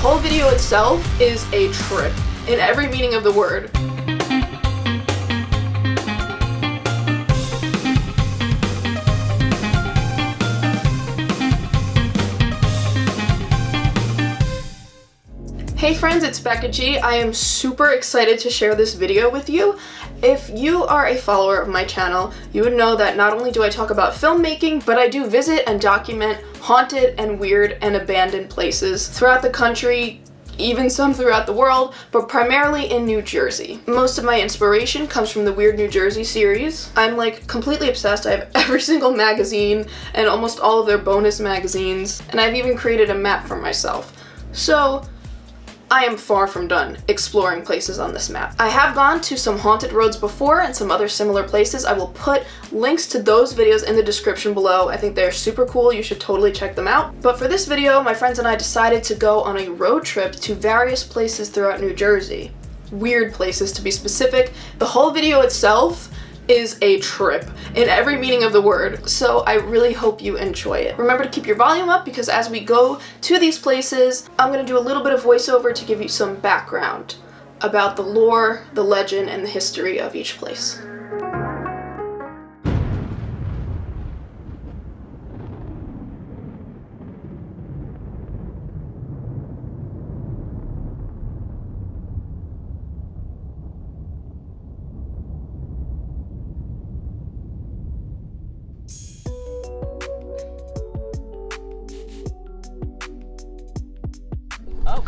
whole video itself is a trip, in every meaning of the word. Hey friends, it's Becca G. I am super excited to share this video with you. If you are a follower of my channel, you would know that not only do I talk about filmmaking, but I do visit and document haunted and weird and abandoned places throughout the country, even some throughout the world, but primarily in New Jersey. Most of my inspiration comes from the Weird New Jersey series. I'm like completely obsessed. I have every single magazine and almost all of their bonus magazines, and I've even created a map for myself. So I am far from done exploring places on this map. I have gone to some haunted roads before and some other similar places. I will put links to those videos in the description below. I think they're super cool. You should totally check them out. But for this video, my friends and I decided to go on a road trip to various places throughout New Jersey. Weird places, to be specific. The whole video itself is a trip in every meaning of the word, so I really hope you enjoy it. Remember to keep your volume up because as we go to these places, I'm going to do a little bit of voiceover to give you some background about the lore, the legend, and the history of each place. Oh,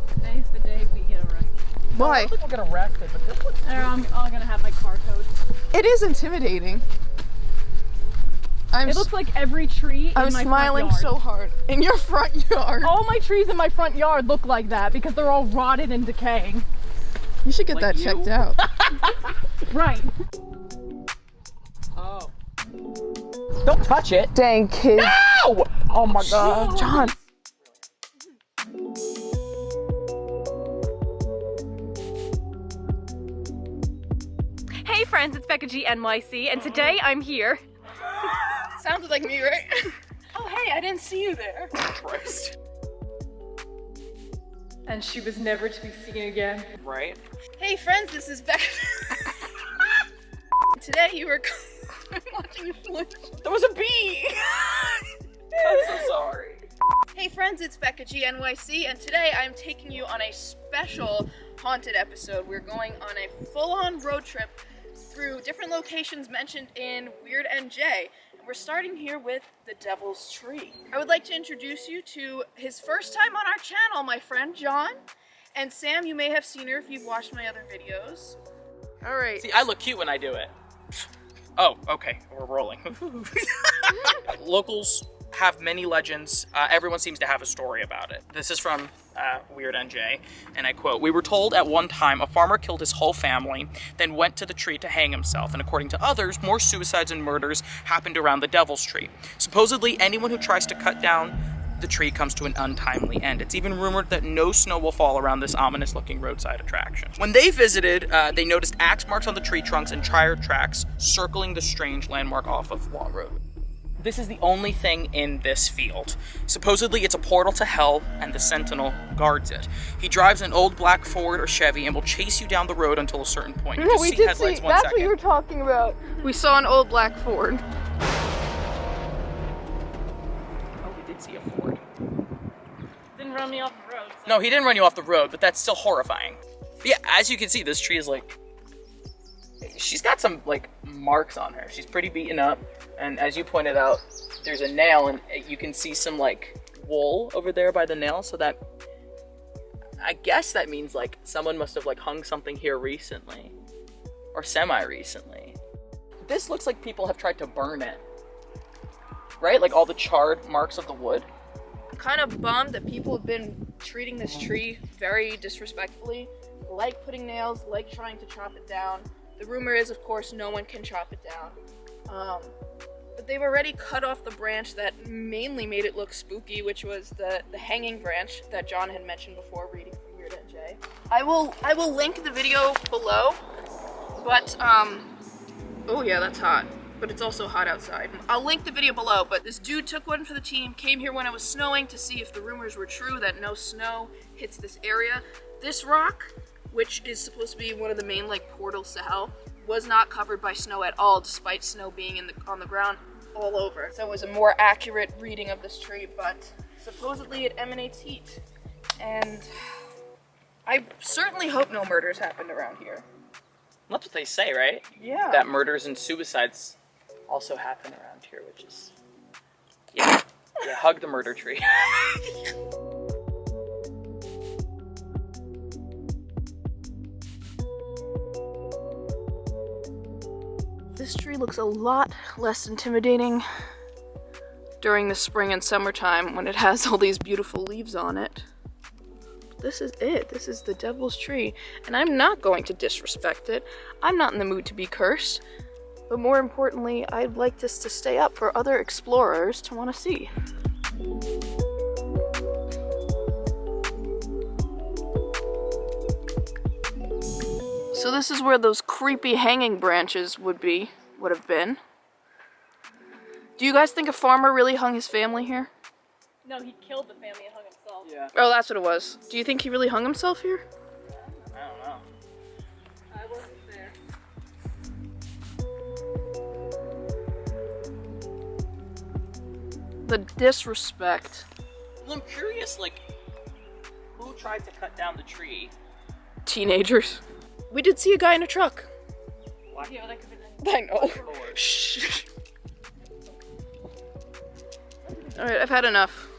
today's the day we get arrested. Why? I don't think we'll get arrested, but this looks... I'm gonna have my car towed. It is intimidating. It looks like every tree in my front yard. I'm smiling so hard. In your front yard? All my trees in my front yard look like that because they're all rotted and decaying. You should get that checked out. Right. Oh. Don't touch it. Dang, kid. No! Oh my god. John. Hey friends, it's BeccaG NYC, and today I'm here. Sounded like me, right? Oh hey, I didn't see you there. Christ. And she was never to be seen again. Right? Hey friends, this is Becca. Today you were watching a flinch. There was a bee! I'm so sorry. Hey friends, it's BeccaG NYC, and today I'm taking you on a special haunted episode. We're going on a full-on road trip through different locations mentioned in Weird NJ. We're starting here with the Devil's Tree. I would like to introduce you to his first time on our channel, my friend John. And Sam, you may have seen her if you've watched my other videos. All right. See, I look cute when I do it. Oh, okay, we're rolling. Locals have many legends. Everyone seems to have a story about it. This is from Weird NJ, and I quote, "We were told at one time a farmer killed his whole family, then went to the tree to hang himself, and according to others, more suicides and murders happened around the Devil's Tree. Supposedly, anyone who tries to cut down the tree comes to an untimely end. It's even rumored that no snow will fall around this ominous-looking roadside attraction." When they visited, they noticed axe marks on the tree trunks and tire tracks circling the strange landmark off of Law Road. This is the only thing in this field. Supposedly, it's a portal to hell, and the Sentinel guards it. He drives an old black Ford or Chevy and will chase you down the road until a certain point. You we just did headlights see, 1 that's second. what you were talking about. We saw an old black Ford. Oh, we did see a Ford. Didn't run me off the road. So. No, he didn't run you off the road, but that's still horrifying. But yeah, as you can see, this tree is like... She's got some, like, marks on her. She's pretty beaten up, and as you pointed out, there's a nail, and you can see some, like, wool over there by the nail, so that... I guess that means, like, someone must have, like, hung something here recently. Or semi-recently. This looks like people have tried to burn it. Right? Like, all the charred marks of the wood. I'm kind of bummed that people have been treating this tree very disrespectfully, like putting nails, like trying to chop it down. The rumor is, of course, no one can chop it down. But they've already cut off the branch that mainly made it look spooky, which was the hanging branch that John had mentioned before reading from Weird NJ. I will link the video below, but, oh yeah, that's hot. but it's also hot outside. I'll link the video below, but this dude took one for the team, came here when it was snowing to see if the rumors were true that no snow hits this area. This rock, which is supposed to be one of the main like portals to hell, was not covered by snow at all, despite snow being on the ground all over. So it was a more accurate reading of this tree, but supposedly it emanates heat. And I certainly hope no murders happened around here. That's what they say, right? Yeah. That murders and suicides also happen around here, which is... Yeah, hug the murder tree. This tree looks a lot less intimidating during the spring and summertime when it has all these beautiful leaves on it. This is it. This is the devil's tree, and I'm not going to disrespect it. I'm not in the mood to be cursed, but more importantly, I'd like this to stay up for other explorers to want to see. So this is where those creepy hanging branches would have been. Do you guys think a farmer really hung his family here? No, he killed the family and hung himself. Yeah. Oh, that's what it was. Do you think he really hung himself here? I don't know. I wasn't there. The disrespect. Well, I'm curious, like, who tried to cut down the tree? Teenagers. We did see a guy in a truck. Why? Yeah, that could have been. I know. Shh. Alright, I've had enough.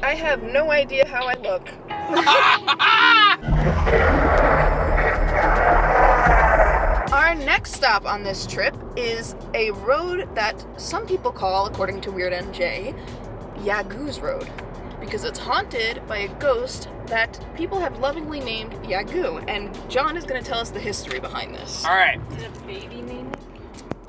I have no idea how I look. Our next stop on this trip is a road that some people call, according to Weird NJ, Yagu's Road, because it's haunted by a ghost that people have lovingly named Yagu, and John is going to tell us the history behind this. All right. Is it a baby name?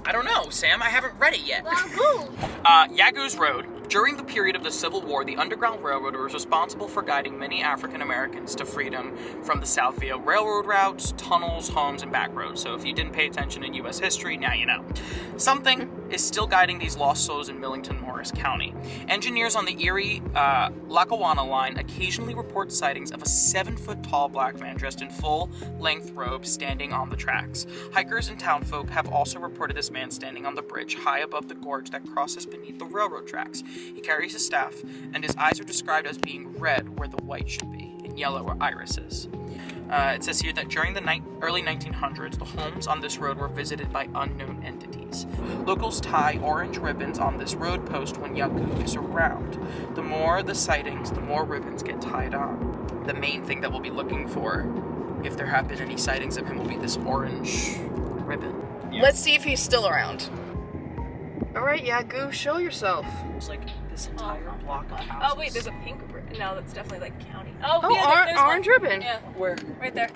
I don't know, Sam. I haven't read it yet. Yagu's Road. During the period of the Civil War, the Underground Railroad was responsible for guiding many African Americans to freedom from the South via railroad routes, tunnels, homes, and back roads. So if you didn't pay attention in U.S. history, now you know. Something is still guiding these lost souls in Millington, Morris County. Engineers on the Erie-Lackawanna line occasionally report sightings of a 7-foot-tall black man dressed in full-length robes standing on the tracks. Hikers and townfolk have also reported this man standing on the bridge high above the gorge that crosses beneath the railroad tracks. He carries a staff, and his eyes are described as being red where the white should be, and yellow where iris is. It says here that during the early 1900s, the homes on this road were visited by unknown entities. Locals tie orange ribbons on this road post when Yagu is around. The more the sightings, the more ribbons get tied on. The main thing that we'll be looking for, if there have been any sightings of him, will be this orange ribbon. Yeah. Let's see if he's still around. Alright, Yagu, show yourself. It's like this entire block of houses. Oh wait, there's a pink ribbon. No, that's definitely like county. Oh, yeah, there's orange one. ribbon. Yeah, Where? right there.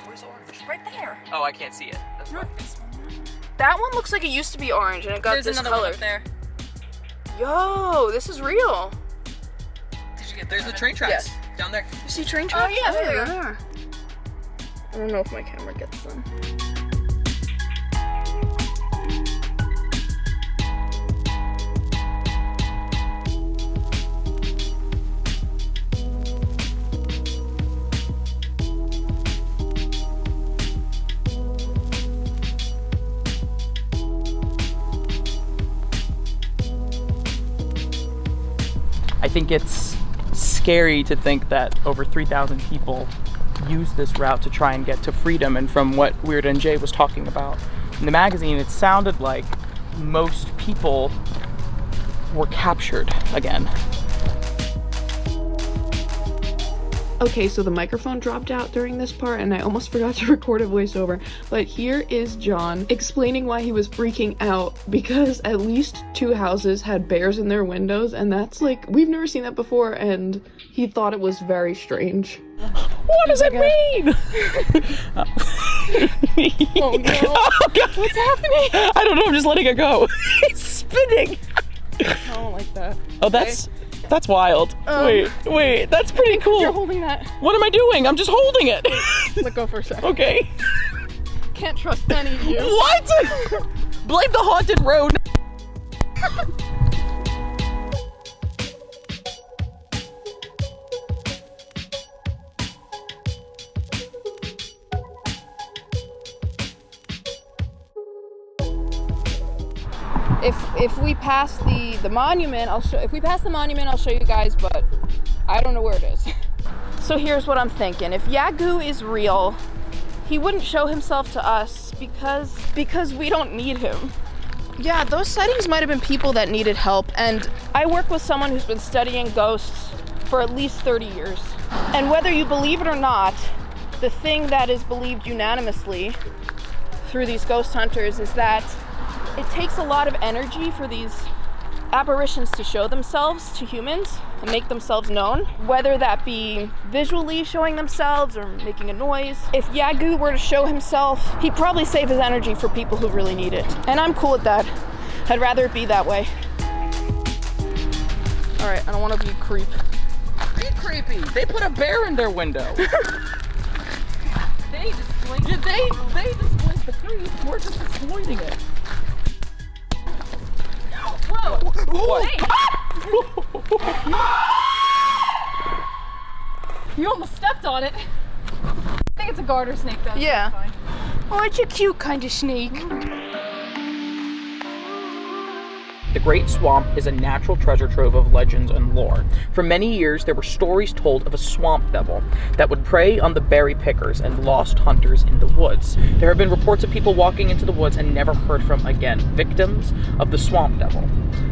Where's orange? Right there. Oh, I can't see it. That's right. That one looks like it used to be orange and it got There's this another color. one up there. Yo, this is real. Did you get? There's the train tracks Yes. down there. You see train tracks? yeah, there they they are. I don't know if my camera gets them. I think it's scary to think that over 3,000 people use this route to try and get to freedom. And from what Weird NJ was talking about in the magazine, it sounded like most people were captured again. Okay, so the microphone dropped out during this part and I almost forgot to record a voiceover, but here is John explaining why he was freaking out because at least 2 houses had bears in their windows, and that's like, we've never seen that before, and he thought it was very strange. What does it mean? Oh no. Oh, God. What's happening? I don't know, I'm just letting it go. He's spinning. I don't like that. Oh, that's That's wild. Wait, that's pretty cool. You're holding that. What am I doing? I'm just holding it. Let go for a second. Okay. Can't trust any of you. What? Blame the haunted road. If we pass the monument, if we pass the monument, I'll show you guys, but I don't know where it is. So here's what I'm thinking. If Yagu is real, he wouldn't show himself to us because we don't need him. Yeah, those sightings might have been people that needed help, and I work with someone who's been studying ghosts for at least 30 years. And whether you believe it or not, the thing that is believed unanimously through these ghost hunters is that it takes a lot of energy for these apparitions to show themselves to humans and make themselves known, whether that be visually showing themselves or making a noise. If Yagu were to show himself, he'd probably save his energy for people who really need it. And I'm cool with that. I'd rather it be that way. All right, I don't want to be a creep. Be creepy. They put a bear in their window. They displaced the creep. We're just exploiting it. Whoa! Hey! You almost stepped on it. I think it's a garter snake though. Yeah. So it's fine. Oh, it's a cute kind of snake. The Great Swamp is a natural treasure trove of legends and lore. For many years, there were stories told of a swamp devil that would prey on the berry pickers and lost hunters in the woods. There have been reports of people walking into the woods and never heard from again, victims of the swamp devil.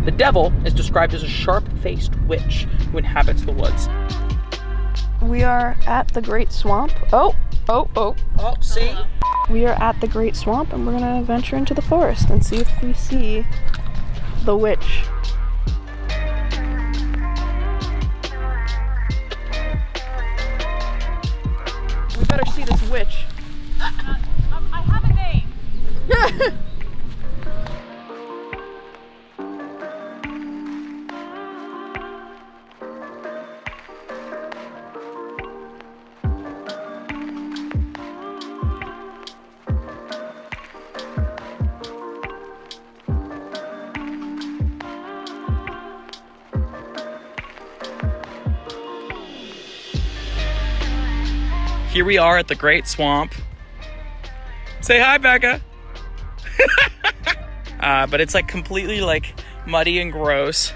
The devil is described as a sharp-faced witch who inhabits the woods. We are at the Great Swamp. Oh, See? we are at the Great Swamp, and we're gonna venture into the forest and see if we see the witch. We better see this witch. I have a name. Here we are at the Great Swamp. Say hi, Becca. But it's like completely like muddy and gross.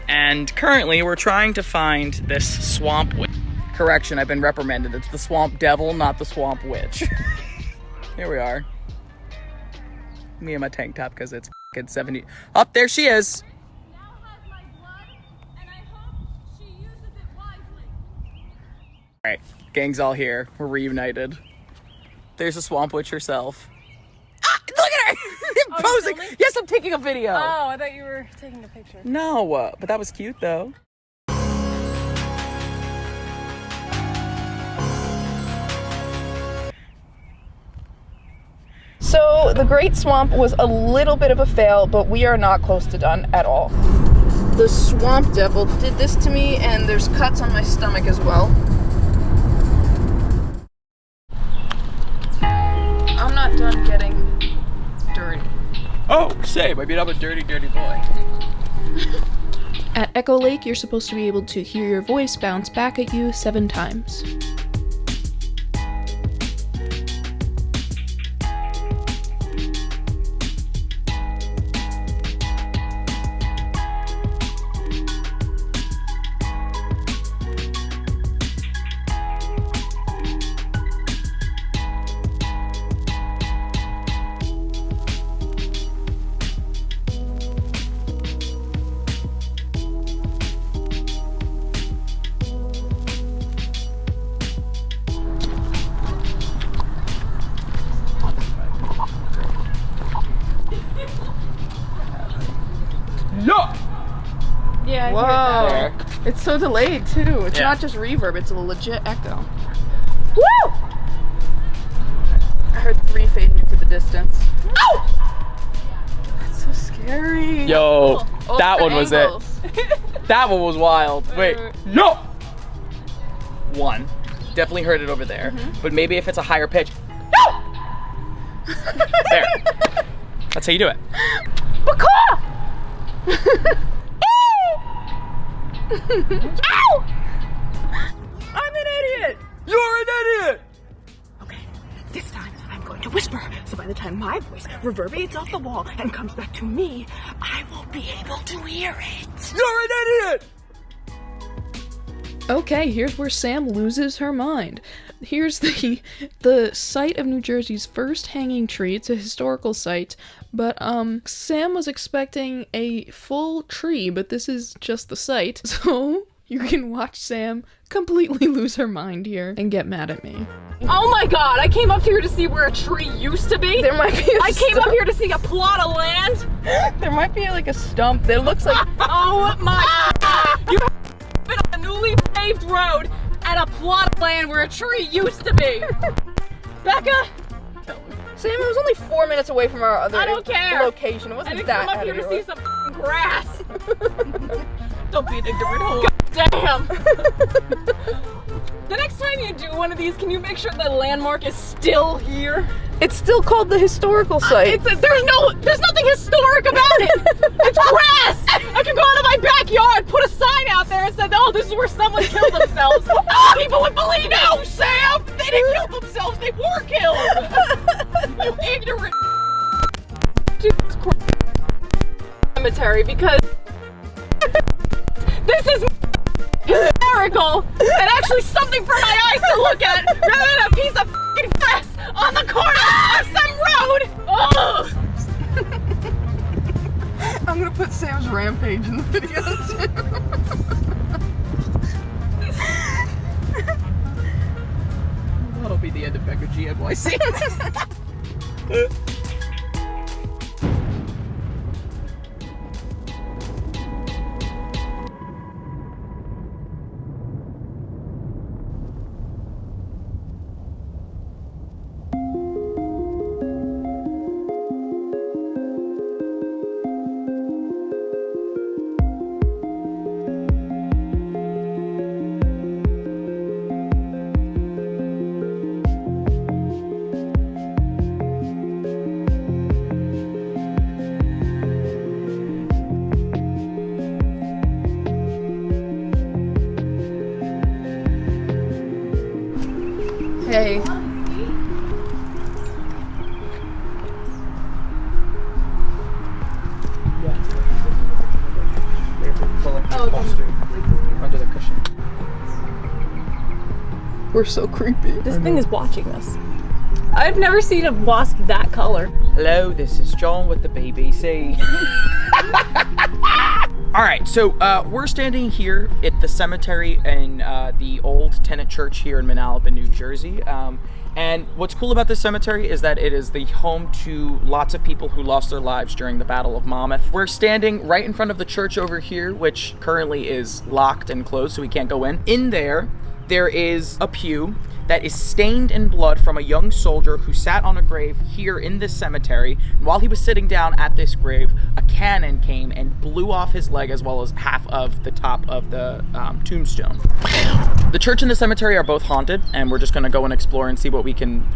And currently we're trying to find this swamp witch. Correction, I've been reprimanded. It's the swamp devil, not the swamp witch. Here we are. Me in my tank top because it's fucking 70. Oh, there she is. Now has my blood, and I hope she uses it wisely. All right, gang's all here. We're reunited. There's the swamp witch herself. Ah, look at her! Oh, Posing. filming? Yes, I'm taking a video. Oh, I thought you were taking a picture. No, but that was cute though. So the Great Swamp was a little bit of a fail, but we are not close to done at all. The swamp devil did this to me, and there's cuts on my stomach as well. I'm not done getting dirty. Oh, same. I mean, I'm a dirty, dirty boy. At Echo Lake, you're supposed to be able to hear your voice bounce back at you 7 times. No! Yeah, I hear Whoa. that. It's so delayed too. It's Yeah. not just reverb, it's a legit echo. Woo! I heard 3 fading into the distance. Ow! That's so scary. Yo, Oh, that one was it. That one was wild. Wait, no! 1. Definitely heard it over there. But maybe if it's a higher pitch. No! There. That's how you do it. Becca! Ow! I'm an idiot! You're an idiot! Okay, this time I'm going to whisper, so by the time my voice reverberates off the wall and comes back to me, I will be able to hear it. You're an idiot! Okay, here's where Sam loses her mind. Here's the site of New Jersey's first hanging tree. It's a historical site, but Sam was expecting a full tree, but this is just the site. So you can watch Sam completely lose her mind here and get mad at me. Oh my god, I came up here to see where a tree used to be. There might be I came up here to see a plot of land. There might be like a stump that looks like Oh my god! You have been on a newly paved road at a plot of land where a tree used to be. Becca! Sam, it was only 4 minutes away from our other I don't care. location. It I wasn't didn't that come up out here of to your see some grass. Don't be an ignorant hoe. Damn. The next time you do one of these, can you make sure the landmark is still here? It's still called the historical site. There's nothing historic about it. It's grass. I can go out of my backyard, put a sign out there and say, "Oh, this is where someone killed themselves." People would believe it. No, Sam, they didn't kill themselves. They were killed. You ignorant. Jesus Christ. Cemetery, because this is hysterical and actually something for my eyes to look at rather than a piece of f***ing grass on the corner of some road. Oh. I'm gonna put Sam's rampage in the video too. That'll be the end of BeccaG NYC. Hey. Under the cushion. We're so creepy. This thing is watching us. I've never seen a wasp that color. Hello, this is John with the BBC. All right, so we're standing here at the cemetery in the old tenant church here in Manalapan, New Jersey. And what's cool about this cemetery is that it is the home to lots of people who lost their lives during the Battle of Monmouth. We're standing right in front of the church over here, which currently is locked and closed, so we can't go in. In there is a pew that is stained in blood from a young soldier who sat on a grave here in this cemetery. And while he was sitting down at this grave, a cannon came and blew off his leg as well as half of the top of the tombstone. The church and the cemetery are both haunted, and we're just gonna go and explore and see what we can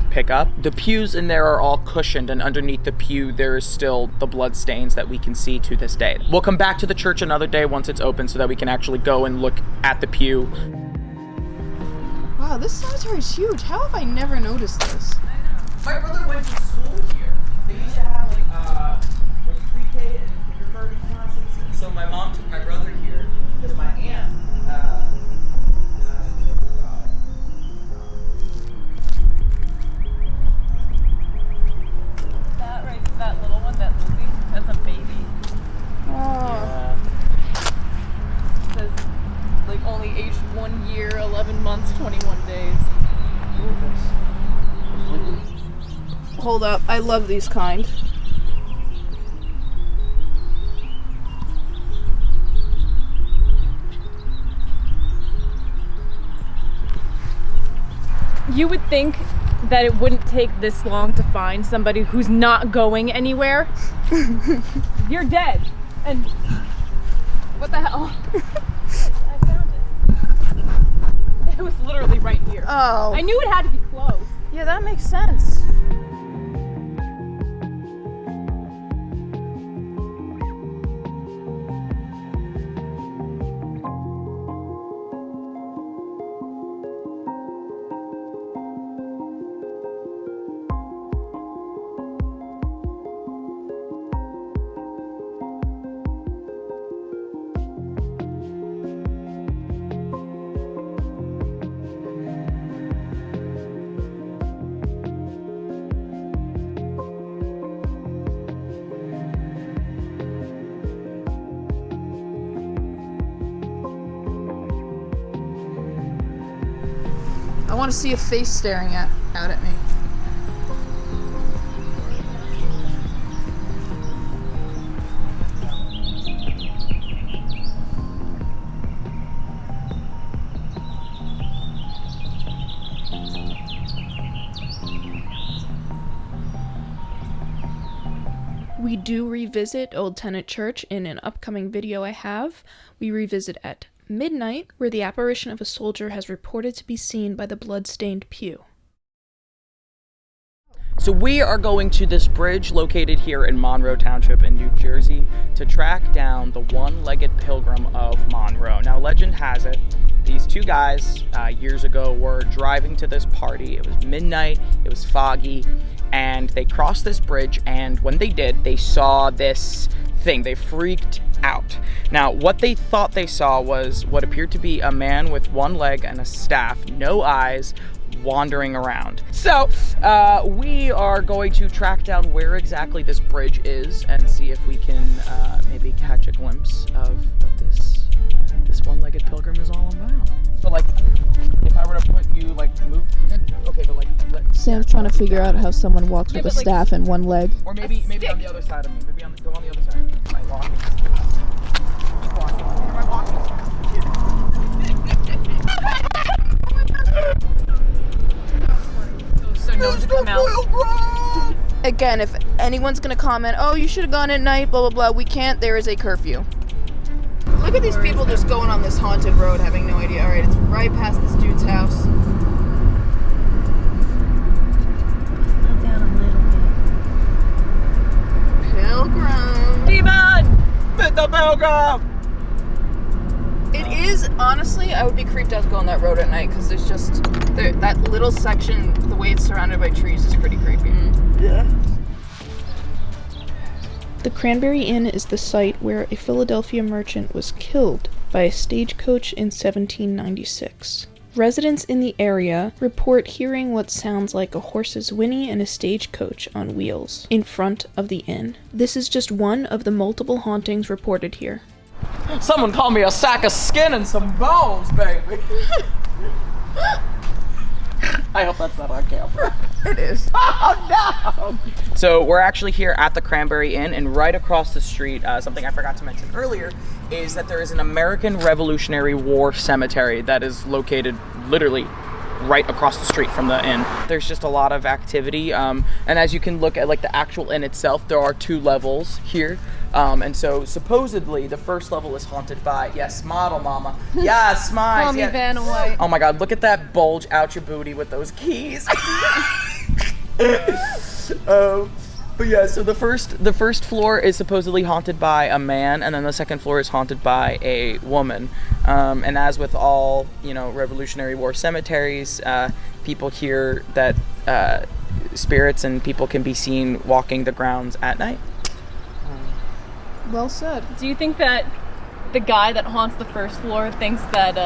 pick up. The pews in there are all cushioned, and underneath the pew there is still the blood stains that we can see to this day. We'll come back to the church another day once it's open so that we can actually go and look at the pew. Wow, this cemetery is huge. How have I never noticed this? My brother went to school here. They used to have like pre-K and kindergarten classes, and so my mom took my brother here because my aunt. That right, that little one, that Lucy, that's a baby. Yeah. It says like only aged 1 year, 11 months, 21 days. Hold up, I love these kind. You would think that it wouldn't take this long to find somebody who's not going anywhere. You're dead. And what the hell? I found it. It was literally right here. Oh. I knew it had to be close. Yeah, that makes sense. I want to see a face staring out at me. We do revisit Old Tenant Church in an upcoming video I have. We revisit at midnight, where the apparition of a soldier has reported to be seen by the blood-stained pew. So we are going to this bridge located here in Monroe Township in New Jersey to track down the one-legged pilgrim of Monroe. Now, legend has it, these two guys years ago were driving to this party. It was midnight, it was foggy, and they crossed this bridge, and when they did, they saw this thing. They freaked out. Now, what they thought they saw was what appeared to be a man with one leg and a staff, no eyes, wandering around. So, we are going to track down where exactly this bridge is and see if we can maybe catch a glimpse of what this one-legged pilgrim is all about. So, like, if I were to put you, like, move, okay, but like, Sam's trying to figure out how someone walks with a staff and one leg. or maybe on the other side of me. Maybe go on the other side of me. Am I walking? Keep walking. Am I walking? So nose to come out. Again, if anyone's gonna comment, oh, you should have gone at night, blah, blah, blah, we can't. There is a curfew. Look at these people just going on this haunted road having no idea. All right, it's right past this dude's house. Slow down a little bit. Pilgrim. Demon! Hit the pilgrim! It is, honestly, I would be creeped out to go on that road at night because there's just, that little section, the way it's surrounded by trees is pretty creepy. Yeah. The Cranberry Inn is the site where a Philadelphia merchant was killed by a stagecoach in 1796. Residents in the area report hearing what sounds like a horse's whinny and a stagecoach on wheels in front of the inn. This is just one of the multiple hauntings reported here. Someone called me a sack of skin and some bones, baby. I hope that's not on camera. It is. Oh no! So we're actually here at the Cranberry Inn, and right across the street, something I forgot to mention earlier, is that there is an American Revolutionary War cemetery that is located literally right across the street from the inn. There's just a lot of activity, and as you can look at like the actual inn itself, there are 2 levels here. And so supposedly the first level is haunted by, yes, model mama. Yes, smiles. Call me Vanna White. Oh my god, look at that bulge out your booty with those keys. But yeah, so the first floor is supposedly haunted by a man, and then the second floor is haunted by a woman. And as with all, Revolutionary War cemeteries, people hear that spirits and people can be seen walking the grounds at night. Well said. Do you think that the guy that haunts the first floor thinks that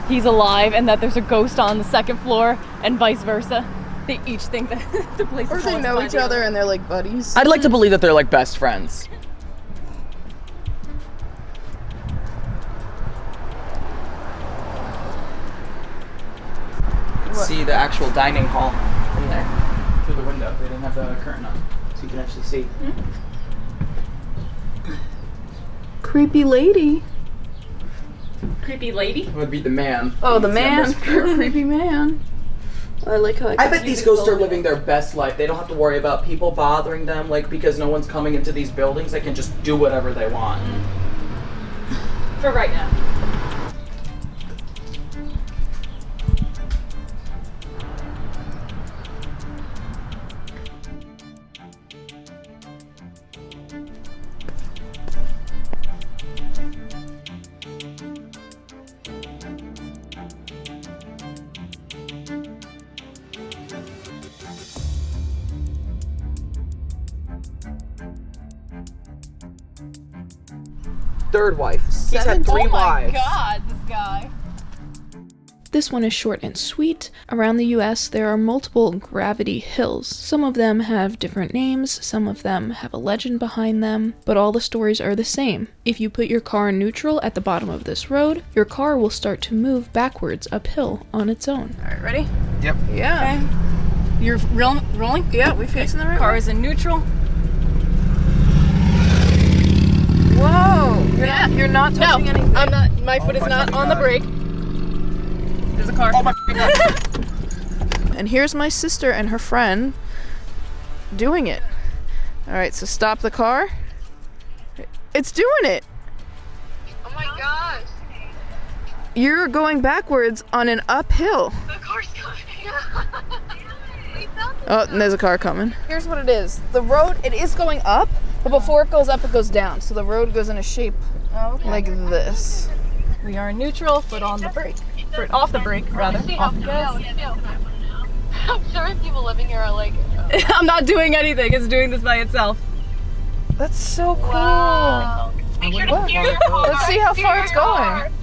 he's alive and that there's a ghost on the second floor, and vice versa? They each think that the place Or is they haunted know by each the other and they're like buddies. I'd like to believe that they're like best friends. See the actual dining hall from there through the window. They didn't have the curtain up, so you can actually see. Creepy lady. creepy lady. It would be the man. Oh, the man. Creepy man. I like how I bet these ghosts are living their best life. They don't have to worry about people bothering them, like, because no one's coming into these buildings. They can just do whatever they want. For right now. Third wife. He's had 3 wives. God, this guy. This one is short and sweet. Around the US, there are multiple gravity hills. Some of them have different names, some of them have a legend behind them, but all the stories are the same. If you put your car in neutral at the bottom of this road, your car will start to move backwards uphill on its own. All right, ready? Yep. Yeah. Okay. You're rolling? Yeah, we facing the right Car way. is in neutral. Whoa! You're not touching anything. I'm not. My foot is not on the brake. There's a car. Oh my God. And here's my sister and her friend doing it. All right, so stop the car. It's doing it. Oh my gosh. You're going backwards on an uphill. The car's coming. Oh, and there's a car coming. Here's what it is. The road, it is going up, but before it goes up, it goes down. So the road goes in a shape like this. We are in neutral, foot on the brake. Foot off the brake, rather. Off the gas. I'm sure people living here are like, I'm not doing anything. It's doing this by itself. That's so cool. wow. Make sure to steer your car. Let's see how Steer far your it's car. going.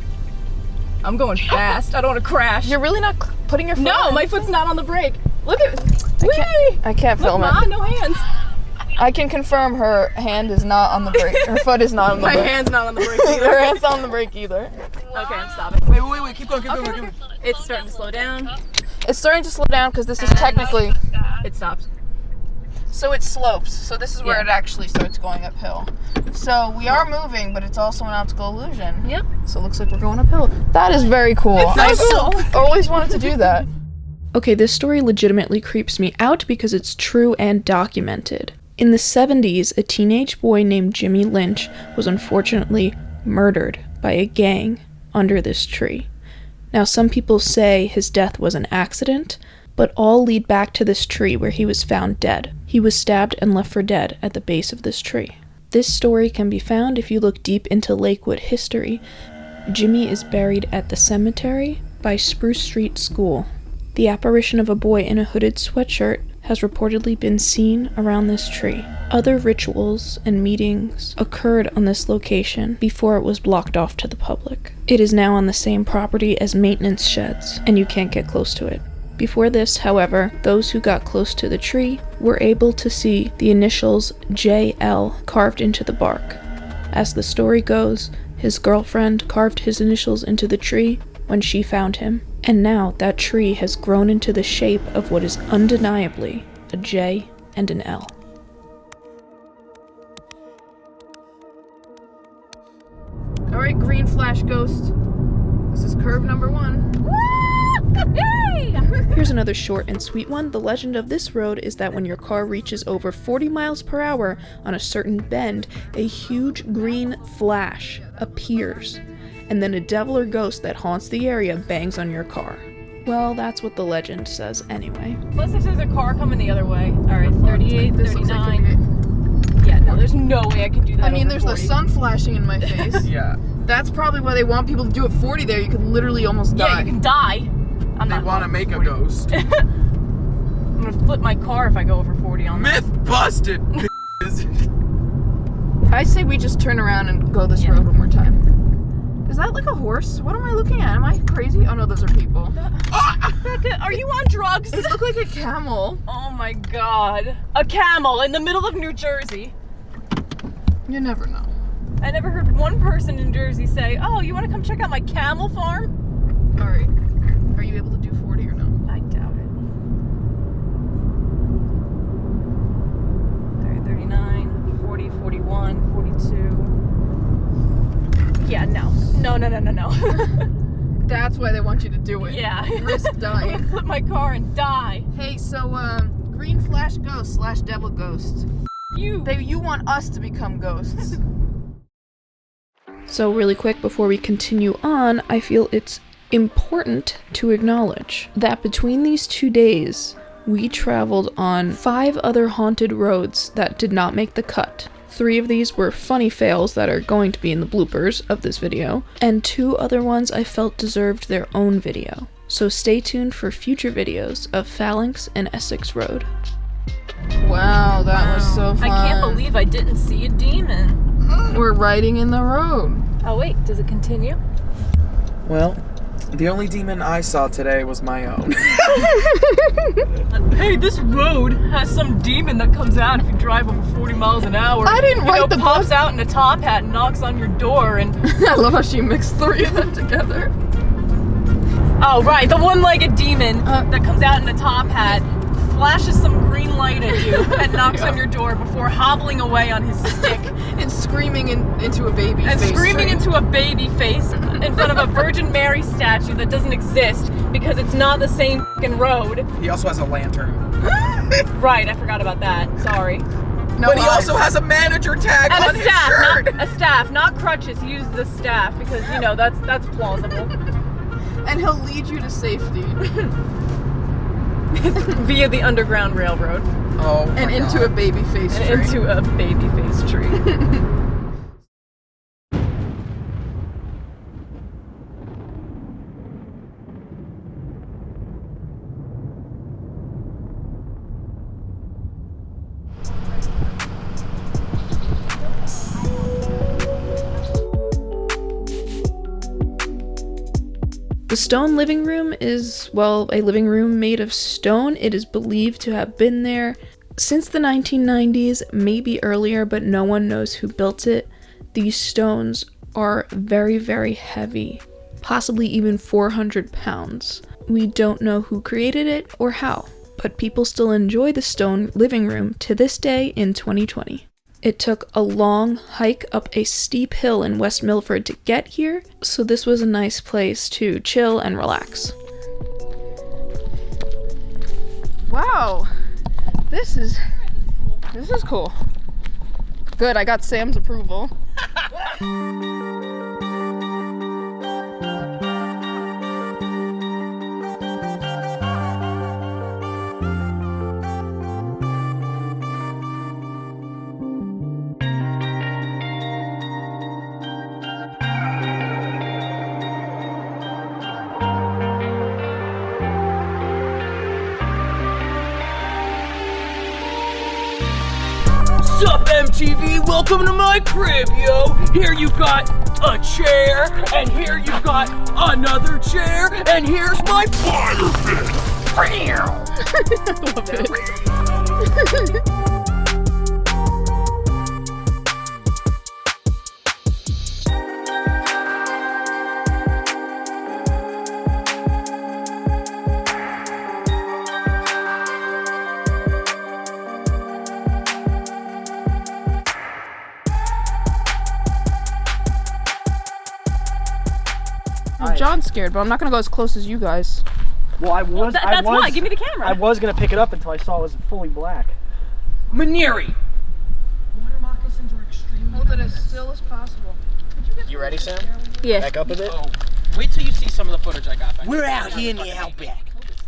I'm going fast. I don't want to crash. You're really not putting your foot No, in? my foot's not on the brake. Look at Whee! I can't Look, film Ma, it. no hands. I can confirm her hand is not on the brake. Her foot is not on the My brake. hand's not on the brake Her either. hand's not on the brake either. Okay, I'm stopping. Wait, keep going, keep going. It's starting to slow down. It's starting to slow down because this is technically, It stopped. so it slopes. So this is where Yeah. it actually starts going uphill. So we are moving, but it's also an optical illusion. Yep. So it looks like we're going uphill. That is very cool. It's so I always wanted to do that. Okay, this story legitimately creeps me out because it's true and documented. In the 70s, a teenage boy named Jimmy Lynch was unfortunately murdered by a gang under this tree. Now, some people say his death was an accident, but all lead back to this tree where he was found dead. He was stabbed and left for dead at the base of this tree. This story can be found if you look deep into Lakewood history. Jimmy is buried at the cemetery by Spruce Street School. The apparition of a boy in a hooded sweatshirt has reportedly been seen around this tree. Other rituals and meetings occurred on this location before it was blocked off to the public. It is now on the same property as maintenance sheds, and you can't get close to it. Before this, however, those who got close to the tree were able to see the initials JL carved into the bark. As the story goes, his girlfriend carved his initials into the tree when she found him, and now that tree has grown into the shape of what is undeniably a J and an L. Alright, green flash ghost. This is curve number 1. Here's another short and sweet one. The legend of this road is that when your car reaches over 40 miles per hour on a certain bend, a huge green flash appears, and then a devil or ghost that haunts the area bangs on your car. Well, that's what the legend says anyway. Plus, if there's a car coming the other way. All right, 38, This looks like 39. Yeah, no, there's no way I can do that. I mean, over there's 40. the sun flashing in my face. Yeah. That's probably why they want people to do it 40 there. You could literally almost Yeah, die. you can die. I'm They not want to going make a 40. ghost. I'm gonna flip my car if I go over 40 on that. Myth busted. I say we just turn around and go this Yeah. road one more time. Is that like a horse? What am I looking at? Am I crazy? Oh no, those are people. Becca, are you on drugs? It look like a camel. Oh my god. A camel in the middle of New Jersey. You never know. I never heard one person in Jersey say, oh, you want to come check out my camel farm? Alright. Are you able to do 40 or no? I doubt it. Alright, 39, 40, 41, 42. Yeah, no. No. That's why they want you to do it. Yeah. Risk I'm dying. gonna flip my car and die. Hey, so, green flash ghost / devil ghost. You want us to become ghosts. So really quick before we continue on, I feel it's important to acknowledge that between these 2 days, we traveled on 5 other haunted roads that did not make the cut. 3 of these were funny fails that are going to be in the bloopers of this video, and 2 other ones I felt deserved their own video. So stay tuned for future videos of Phalanx and Essex Road. Wow, that was so fun. I can't believe I didn't see a demon. We're riding in the road. Oh wait, does it continue? Well, the only demon I saw today was my own. Hey, this road has some demon that comes out if you drive over 40 miles an hour. I didn't write the pops book. out in a top hat and knocks on your door and... I love how she mixed 3 of them together. Oh, right, the one-legged demon that comes out in a top hat, flashes some green light at you and knocks on your door before hobbling away on his stick. And screaming into a baby And face. screaming into a baby face in front of a Virgin Mary statue that doesn't exist because it's not the same f***ing road. He also has a lantern. Right, I forgot about that. Sorry. No, But he also has a manager tag And on a his staff, shirt. not a staff, not crutches. He uses a staff because, you know, that's plausible. And he'll lead you to safety. Via the Underground Railroad. Oh my And into God. a baby face tree. And into a baby face tree. The stone living room is, well, a living room made of stone. It is believed to have been there since the 1990s, maybe earlier, but no one knows who built it. These stones are very, very heavy, possibly even 400 pounds. We don't know who created it or how, but people still enjoy the stone living room to this day in 2020. It took a long hike up a steep hill in West Milford to get here, so this was a nice place to chill and relax. Wow. This is cool. Good, I got Sam's approval. Sup MTV, welcome to my crib, yo. Here you got a chair, and here you got another chair, and here's my fire pit. John's scared, but I'm not gonna go as close as you guys. Well, That's why. Give me the camera. I was gonna pick it up until I saw it was fully black. Maneri. Water moccasins are extremely Hold it as still as possible. You ready, Sam? Yeah. Back up a bit. Oh, wait till you see some of the footage I got back. We're out here in the outback.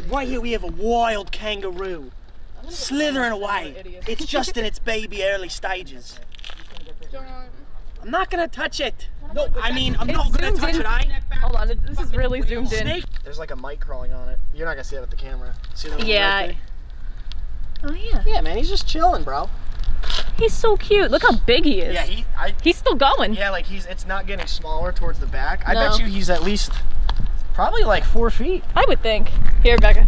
Right here we have a wild kangaroo slithering away. It's just in its baby early stages. I'm not gonna touch it. No, I mean, I'm not gonna touch it, Hold on, this is really zoomed in. Snake. There's like a mite crawling on it. You're not gonna see it with the camera. See that? Yeah. Oh yeah. Yeah, man, he's just chilling, bro. He's so cute. Look how big he is. Yeah, He's still going. yeah, like it's not getting smaller towards the back. I No. bet you he's at least probably like 4 feet. I would think. Here, Becca.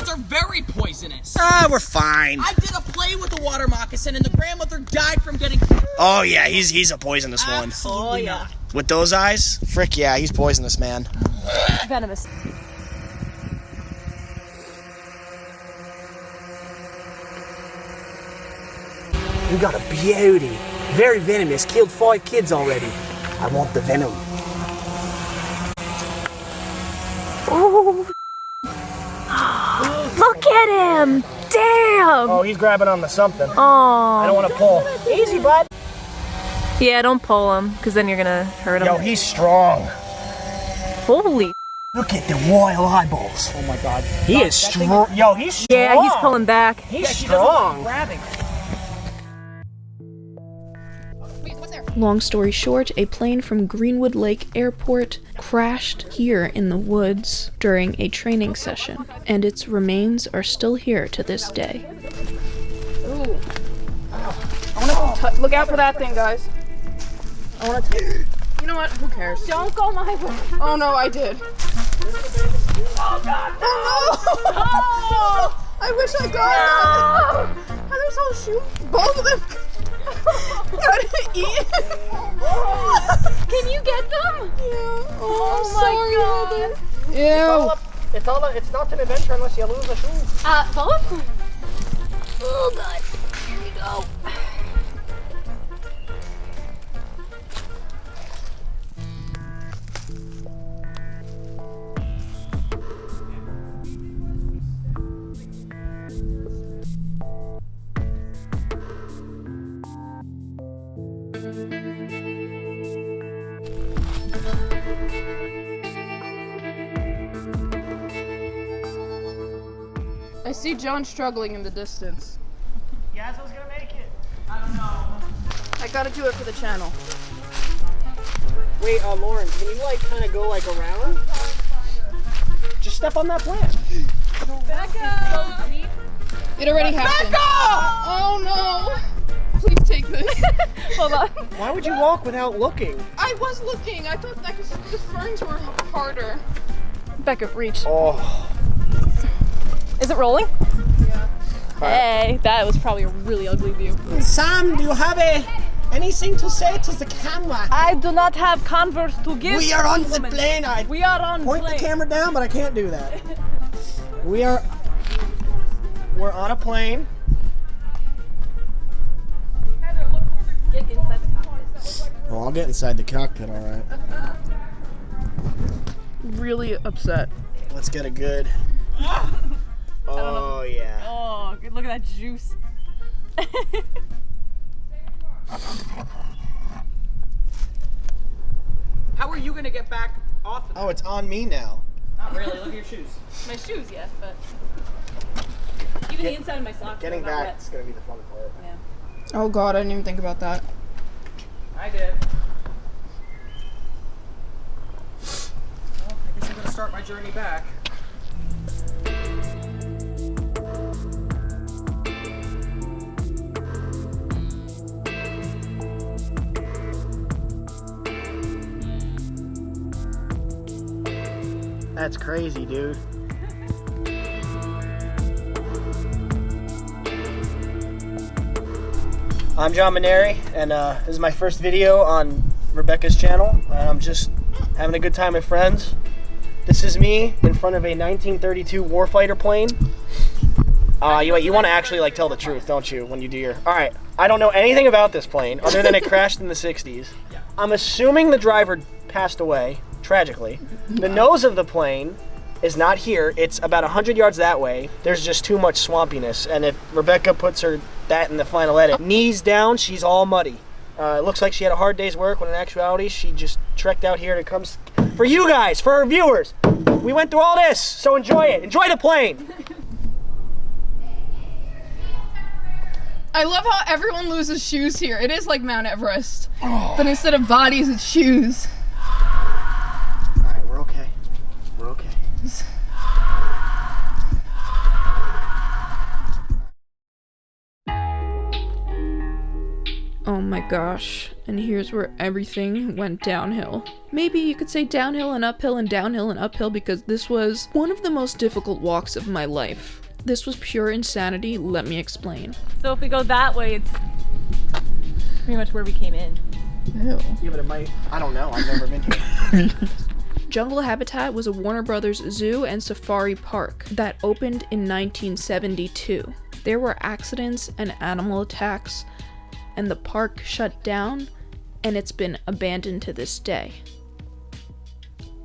Are very poisonous. Ah, we're fine. I did a play with the water moccasin, and the grandmother died from getting. Oh yeah, he's a poisonous one. Absolutely not. With those eyes? Frick yeah, he's poisonous, man. Venomous. You got a beauty. Very venomous. Killed 5 kids already. I want the venom. Oh. Look at him! Damn! Oh, he's grabbing onto something. Oh. I don't want to pull. Easy, bud. Yeah, don't pull him, because then you're gonna hurt him. Yo, he's strong. Holy. Look at the wild eyeballs. Oh my god. He is strong. Yo, he's strong. Yeah, he's pulling back. He's strong. Grabbing. Long story short, a plane from Greenwood Lake Airport crashed here in the woods during a training session, and its remains are still here to this day. Ooh. I wanna look out for that thing, guys. I wanna you know what? Who cares? Don't go my way. Oh no, I did. Oh god! Oh no! Oh! I wish I got them! Are those all shoes? Both of them? How did it eat? Can you get them? Yeah. Oh, my god. Ew. It's not an adventure unless you lose a shoe. Both? Oh god. Here we go. I see John struggling in the distance. Yes, I was gonna make it. I don't know. I gotta do it for the channel. Wait, Lauren, can you like kind of go like around? Just step on that plant. Becca! It already happened. Becca! Oh no! Please take this. Hold on. Why would you walk without looking? I was looking. I thought that the ferns were harder. Becca, reach. Oh. Is it rolling? Yeah. Hey, that was probably a really ugly view. Sam, do you have anything to say to the camera? I do not have Converse to give. We are on the woman. plane. I We are on point plane. the camera down, but I can't do that. We're on a plane. Get inside the cockpit. Oh, I'll get inside the cockpit, all right. Really upset. Let's get a good. Oh yeah. Oh, look at that juice. How are you gonna get back off of Oh, it's on me now. Not really, look at your shoes. My shoes, yes, but even the inside of my socks. Getting are not back wet. is gonna be the fun part. Yeah. Oh god, I didn't even think about that. I did. Well, I guess I'm gonna start my journey back. That's crazy, dude. I'm John Maneri, and this is my first video on Rebecca's channel. I'm just having a good time with friends. This is me in front of a 1932 warfighter plane. You want to actually like tell the truth, don't you, when you do your... All right, I don't know anything about this plane other than it crashed in the 60s. I'm assuming the driver passed away, tragically. The nose of the plane is not here. It's about 100 yards that way. There's just too much swampiness, and if Rebecca puts that in the final edit, knees down, she's all muddy. It looks like she had a hard day's work when in actuality she just trekked out here to come for you guys, for our viewers. We went through all this, so enjoy it. Enjoy the plane. I love how everyone loses shoes here. It is like Mount Everest. But instead of bodies, it's shoes. Alright, we're okay. We're okay. Oh my gosh, and here's where everything went downhill. Maybe you could say downhill and uphill because this was one of the most difficult walks of my life. This was pure insanity, let me explain. So if we go that way, it's pretty much where we came in. Ew. Yeah, but it might... I don't know. I've never been here. Jungle Habitat was a Warner Brothers zoo and safari park that opened in 1972. There were accidents and animal attacks and the park shut down, and it's been abandoned to this day.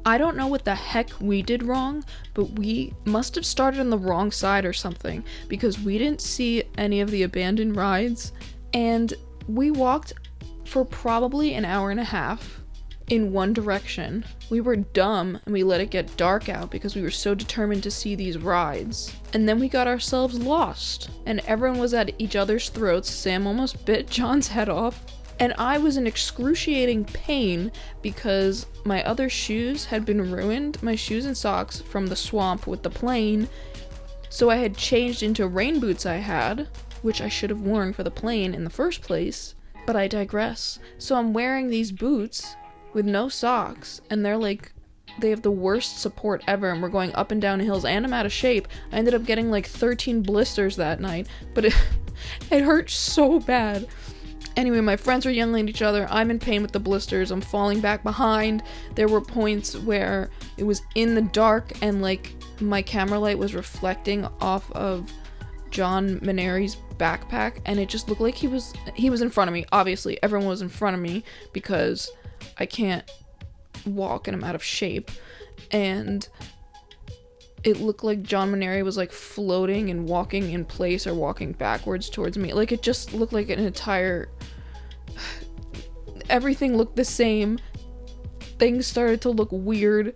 I don't know what the heck we did wrong, but we must have started on the wrong side or something, because we didn't see any of the abandoned rides, and we walked for probably an hour and a half in one direction. We were dumb and we let it get dark out because we were so determined to see these rides. And then we got ourselves lost, and everyone was at each other's throats. Sam almost bit John's head off, and I was in excruciating pain because my other shoes had been ruined, my shoes and socks from the swamp with the plane. So I had changed into rain boots I had, which I should have worn for the plane in the first place, but I digress. So I'm wearing these boots with no socks, and they have the worst support ever, and we're going up and down hills, and I'm out of shape. I ended up getting like 13 blisters that night, but it hurt so bad. Anyway, my friends are yelling at each other. I'm in pain with the blisters. I'm falling back behind. There were points where it was in the dark and like my camera light was reflecting off of John Maneri's backpack, and it just looked like he was in front of me. Obviously, everyone was in front of me because I can't walk and I'm out of shape, and it looked like John Maneri was like floating and walking in place or walking backwards towards me. Like, it just looked like an entire... Everything looked the same. Things started to look weird.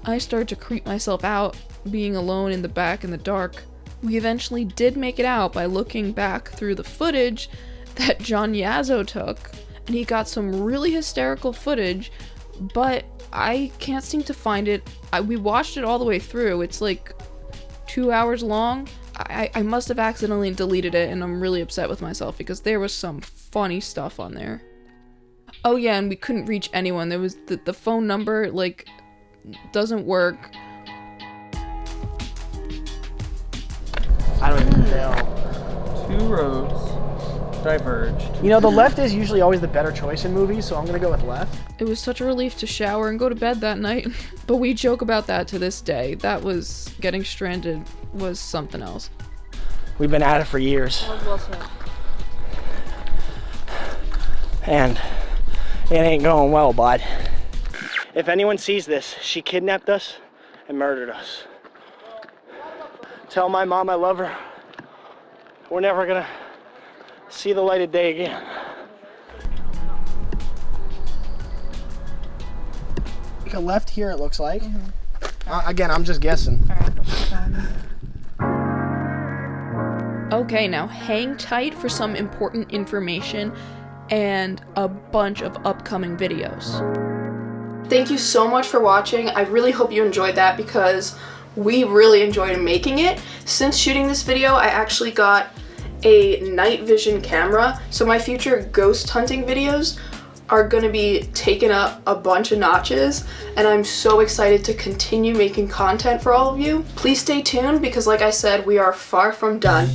I started to creep myself out, being alone in the back in the dark. We eventually did make it out by looking back through the footage that John Yazzo took, and he got some really hysterical footage, but I can't seem to find it. We watched it all the way through. It's like 2 hours long. I must have accidentally deleted it, and I'm really upset with myself because there was some funny stuff on there. Oh yeah, and we couldn't reach anyone. There was the phone number, like, doesn't work. I don't even know. Two roads diverged. You know, the left is usually always the better choice in movies, so I'm gonna go with left. It was such a relief to shower and go to bed that night, but we joke about that to this day. That was, getting stranded was something else. We've been at it for years. And it ain't going well, bud. If anyone sees this, she kidnapped us and murdered us. Tell my mom I love her. We're never gonna see the light of day again. Take a left here, it looks like. Again, I'm just guessing. Okay, now hang tight for some important information and a bunch of upcoming videos. Thank you so much for watching. I really hope you enjoyed that because we really enjoyed making it. Since shooting this video, I actually got a night vision camera, so my future ghost hunting videos are gonna be taking up a bunch of notches, and I'm so excited to continue making content for all of you. Please stay tuned because, like I said, we are far from done.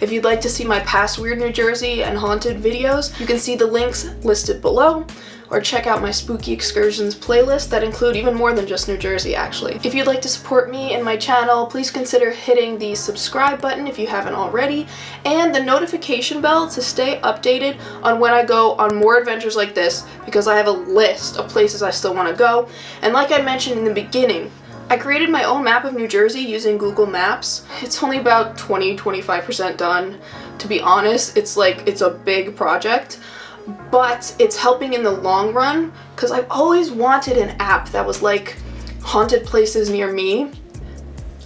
If you'd like to see my past Weird New Jersey and haunted videos, you can see the links listed below, or check out my Spooky Excursions playlist that include even more than just New Jersey, actually. If you'd like to support me and my channel, please consider hitting the subscribe button if you haven't already, and the notification bell to stay updated on when I go on more adventures like this, because I have a list of places I still want to go. And like I mentioned in the beginning, I created my own map of New Jersey using Google Maps. It's only about 20-25% done. To be honest, it's a big project, but it's helping in the long run because I've always wanted an app that was like haunted places near me.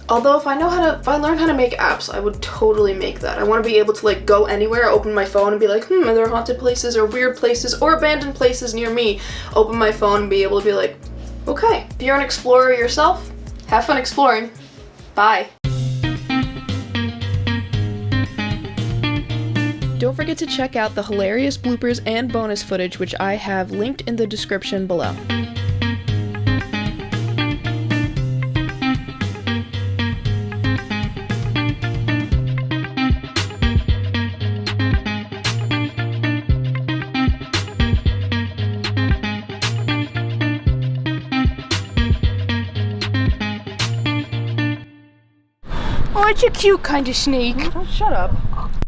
Although if I learn how to make apps, I would totally make that. I want to be able to like go anywhere, open my phone and be like, are there haunted places or weird places or abandoned places near me? Open my phone and be able to be like, okay, if you're an explorer yourself, have fun exploring. Bye. Don't forget to check out the hilarious bloopers and bonus footage, which I have linked in the description below. Oh, aren't you cute, kind of snake? Oh, shut up.